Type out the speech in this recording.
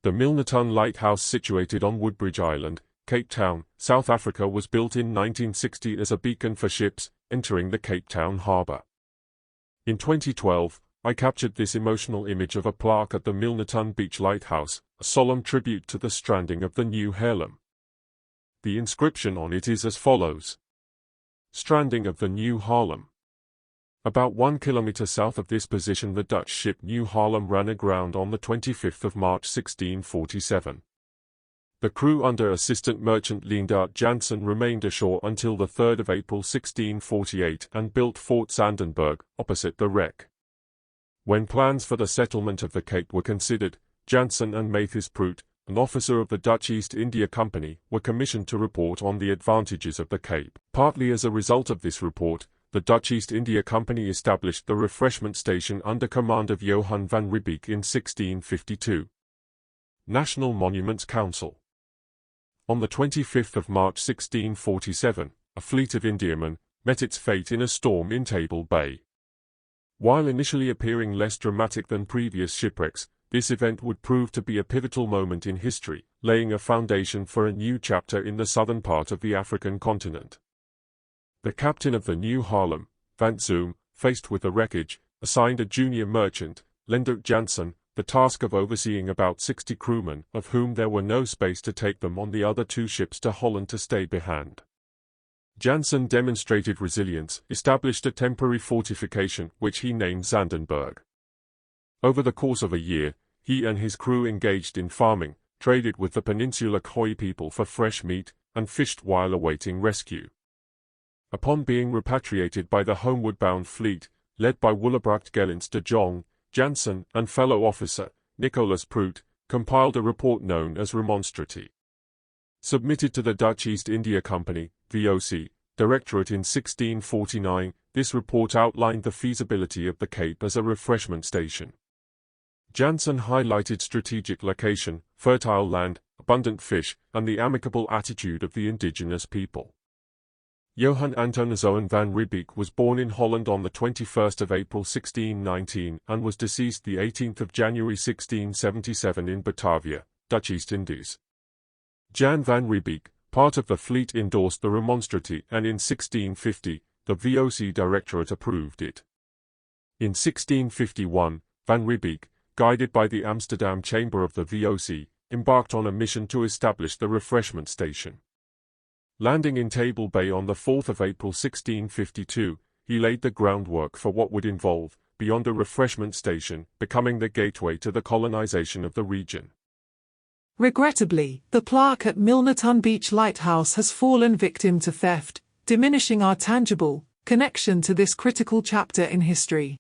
The Milnerton Lighthouse, situated on Woodbridge Island, Cape Town, South Africa, was built in 1960 as a beacon for ships entering the Cape Town harbour. In 2012, I captured this emotional image of a plaque at the Milnerton Beach Lighthouse, a solemn tribute to the stranding of the Nieuwe Haerlem. The inscription on it is as follows: Stranding of the Nieuwe Haerlem. About 1 kilometre south of this position, the Dutch ship Nieuwe Haerlem ran aground on the 25th of March 1647. The crew under Assistant Merchant Leendert Jansen remained ashore until the 3rd of April 1648 and built Fort Zandenburg, opposite the wreck. When plans for the settlement of the Cape were considered, Jansen and Mathis Prout, an officer of the Dutch East India Company, were commissioned to report on the advantages of the Cape. Partly as a result of this report, the Dutch East India Company established the refreshment station under command of Johan van Riebeeck in 1652. National Monuments Council. On the 25th of March 1647, a fleet of Indiamen met its fate in a storm in Table Bay. While initially appearing less dramatic than previous shipwrecks, this event would prove to be a pivotal moment in history, laying a foundation for a new chapter in the southern part of the African continent. The captain of the Nieuwe Haerlem, Van Zoom, faced with the wreckage, assigned a junior merchant, Leendert Jansen, the task of overseeing about 60 crewmen, of whom there were no space to take them on the other 2 ships to Holland to stay behind. Jansen demonstrated resilience, established a temporary fortification, which he named Zandenburg. Over the course of a year, he and his crew engaged in farming, traded with the Peninsular Khoi people for fresh meat, and fished while awaiting rescue. Upon being repatriated by the homeward-bound fleet, led by Willebrecht Gellens de Jong, Jansen and fellow officer, Nicolas Prout, compiled a report known as Remonstratie. Submitted to the Dutch East India Company, VOC, Directorate in 1649, this report outlined the feasibility of the Cape as a refreshment station. Jansen highlighted strategic location, fertile land, abundant fish, and the amicable attitude of the indigenous people. Johan Antoniszoon van Riebeeck was born in Holland on the 21st of April 1619 and was deceased the 18th of January 1677 in Batavia, Dutch East Indies. Jan van Riebeeck, part of the fleet, endorsed the Remonstratie, and in 1650, the VOC Directorate approved it. In 1651, van Riebeeck, guided by the Amsterdam Chamber of the VOC, embarked on a mission to establish the refreshment station. Landing in Table Bay on the 4th of April 1652, he laid the groundwork for what would evolve, beyond a refreshment station, becoming the gateway to the colonization of the region. Regrettably, the plaque at Milnerton Beach Lighthouse has fallen victim to theft, diminishing our tangible connection to this critical chapter in history.